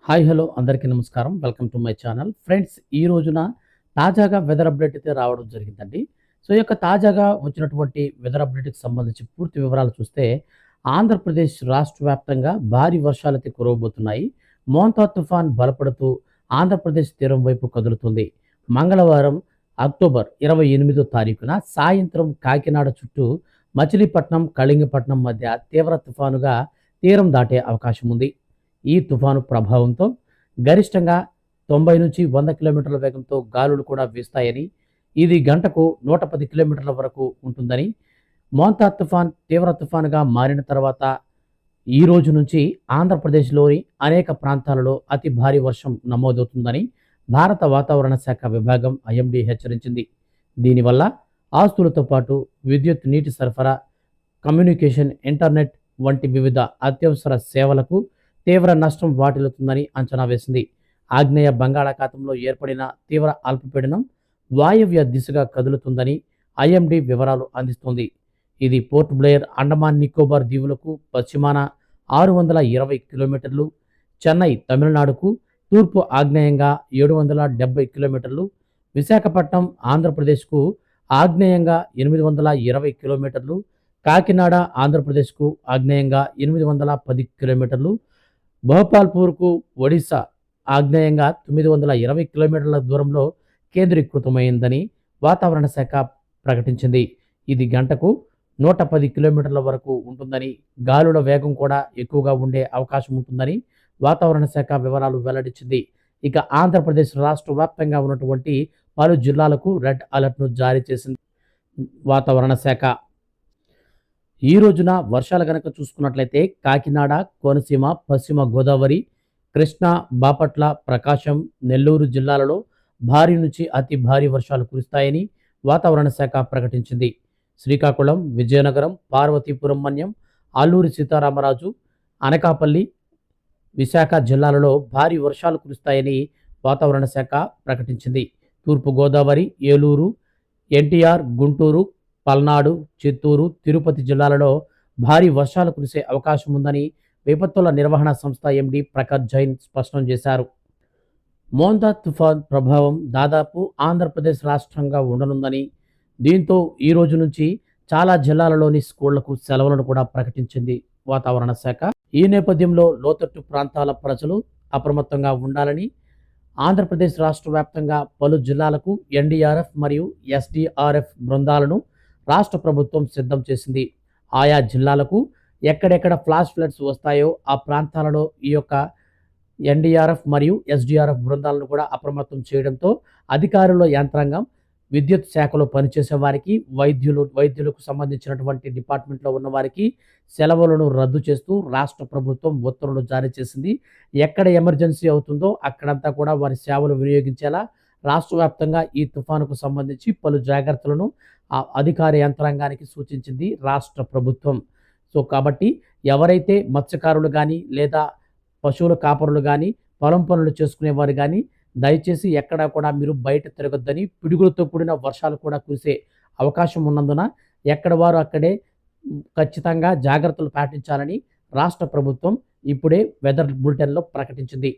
Hi hello అందరికీ నమస్కారం. Welcome to my channel. Friends, ఈ రోజున తాజాగా వెదర్ అప్డేట్ అయితే రావడం జరిగిందండి. సో ఈ యొక్క తాజాగా వచ్చినటువంటి వెదర్ అప్డేట్‌కి సంబంధించి పూర్తి వివరాలు చూస్తే ఆంధ్రప్రదేశ్ రాష్ట్ర వ్యాప్తంగా భారీ వర్షాలైతే కురవబోతున్నాయి. మోంతా తుఫాన్ బలపడుతూ ఆంధ్రప్రదేశ్ తీరం వైపు కదులుతుంది. మంగళవారం అక్టోబర్ 28వ తారీఖున సాయంత్రం కాకినాడ చుట్టూ మచిలీపట్నం, కళింగపట్నం మధ్య తీవ్ర తుఫానుగా తీరం దాటే అవకాశం ఉంది. ఈ తుఫాను ప్రభావంతో గరిష్టంగా 90 నుంచి 100 కిలోమీటర్ల వేగంతో గాలులు కూడా వీస్తాయని, ఇది గంటకు 110 కిలోమీటర్ల వరకు ఉంటుందని, మోంతా తుఫాన్ తీవ్ర తుఫానుగా మారిన తర్వాత ఈ రోజు నుంచి ఆంధ్రప్రదేశ్లోని అనేక ప్రాంతాలలో అతి భారీ వర్షం నమోదవుతుందని భారత వాతావరణ శాఖ విభాగం ఐఎండీ హెచ్చరించింది. దీనివల్ల ఆస్తులతో పాటు విద్యుత్, నీటి సరఫరా, కమ్యూనికేషన్, ఇంటర్నెట్ వంటి వివిధ అత్యవసర సేవలకు తీవ్ర నష్టం వాటిల్లుతుందని అంచనా వేసింది. ఆగ్నేయ బంగాళాఖాతంలో ఏర్పడిన తీవ్ర అల్పపీడనం వాయవ్య దిశగా కదులుతుందని ఐఎండీ వివరాలు అందిస్తోంది. ఇది పోర్ట్ బ్లెయిర్, అండమాన్ నికోబార్ దీవులకు పశ్చిమాన 620 కిలోమీటర్లు, చెన్నై తమిళనాడుకు తూర్పు ఆగ్నేయంగా 770 కిలోమీటర్లు, విశాఖపట్నం ఆంధ్రప్రదేశ్కు ఆగ్నేయంగా 820 కిలోమీటర్లు, కాకినాడ ఆంధ్రప్రదేశ్కు ఆగ్నేయంగా 810 కిలోమీటర్లు, భోపాల్పూర్కు ఒడిశా ఆగ్నేయంగా 920 కిలోమీటర్ల దూరంలో కేంద్రీకృతమైందని వాతావరణ శాఖ ప్రకటించింది. ఇది గంటకు 110 కిలోమీటర్ల వరకు ఉంటుందని, గాలుల వేగం కూడా ఎక్కువగా ఉండే అవకాశం ఉంటుందని వాతావరణ శాఖ వివరాలు వెల్లడించింది. ఇక ఆంధ్రప్రదేశ్ రాష్ట్ర వ్యాప్తంగా ఉన్నటువంటి పలు జిల్లాలకు రెడ్ అలర్ట్ను జారీ చేసింది వాతావరణ శాఖ. ఈ రోజున వర్షాలు గనక చూసుకున్నట్లయితే కాకినాడ, కోనసీమ, పశ్చిమ గోదావరి, కృష్ణా, బాపట్ల, ప్రకాశం, నెల్లూరు జిల్లాలలో భారీ నుంచి అతి భారీ వర్షాలు కురుస్తాయని వాతావరణ శాఖ ప్రకటించింది. శ్రీకాకుళం, విజయనగరం, పార్వతీపురం మన్యం, అల్లూరి సీతారామరాజు, అనకాపల్లి, విశాఖ జిల్లాలలో భారీ వర్షాలు కురుస్తాయని వాతావరణ శాఖ ప్రకటించింది. తూర్పు గోదావరి, ఏలూరు, ఎన్టీఆర్, గుంటూరు, పల్నాడు, చిత్తూరు, తిరుపతి జిల్లాలలో భారీ వర్షాలు కురిసే అవకాశం ఉందని విపత్తుల నిర్వహణ సంస్థ ఎండీ ప్రకాష్ జైన్ స్పష్టం చేశారు. మోంతా తుఫాన్ ప్రభావం దాదాపు ఆంధ్రప్రదేశ్ రాష్ట్రంగా ఉండనుందని, దీంతో ఈ రోజు నుంచి చాలా జిల్లాలలోని స్కూళ్లకు సెలవులను కూడా ప్రకటించింది వాతావరణ శాఖ. ఈ నేపథ్యంలో లోతట్టు ప్రాంతాల ప్రజలు అప్రమత్తంగా ఉండాలని ఆంధ్రప్రదేశ్ రాష్ట్ర వ్యాప్తంగా పలు జిల్లాలకు ఎన్డీఆర్ఎఫ్ మరియు ఎస్డీఆర్ఎఫ్ బృందాలను రాష్ట్ర ప్రభుత్వం సిద్ధం చేసింది. ఆయా జిల్లాలకు ఎక్కడెక్కడ ఫ్లాష్ ఫ్లడ్స్ వస్తాయో ఆ ప్రాంతాలలో ఈ యొక్క ఎన్డీఆర్ఎఫ్ మరియు ఎస్డీఆర్ఎఫ్ బృందాలను కూడా అప్రమత్తం చేయడంతో అధికారుల యంత్రాంగం, విద్యుత్ శాఖలో పనిచేసే వారికి, వైద్యులకు సంబంధించినటువంటి డిపార్ట్మెంట్లో ఉన్న వారికి సెలవులను రద్దు చేస్తూ రాష్ట్ర ప్రభుత్వం ఉత్తర్వులు జారీ చేసింది. ఎక్కడ ఎమర్జెన్సీ అవుతుందో అక్కడంతా కూడా వారి సేవలు వినియోగించేలా రాష్ట్ర వ్యాప్తంగా ఈ తుఫానుకు సంబంధించి పలు జాగ్రత్తలను అధికార యంత్రాంగానికి సూచించింది రాష్ట్ర ప్రభుత్వం. సో కాబట్టి ఎవరైతే మత్స్యకారులు కానీ లేదా పశువుల కాపరులు కానీ పొలం పనులు చేసుకునేవారు కానీ దయచేసి ఎక్కడా కూడా మీరు బయట తిరగొద్దని, పిడుగులతో కూడిన వర్షాలు కూడా కురిసే అవకాశం ఉన్నందున ఎక్కడ వారు అక్కడే ఖచ్చితంగా జాగ్రత్తలు పాటించాలని రాష్ట్ర ప్రభుత్వం ఇప్పుడే వెదర్ బులెటిన్లో ప్రకటించింది.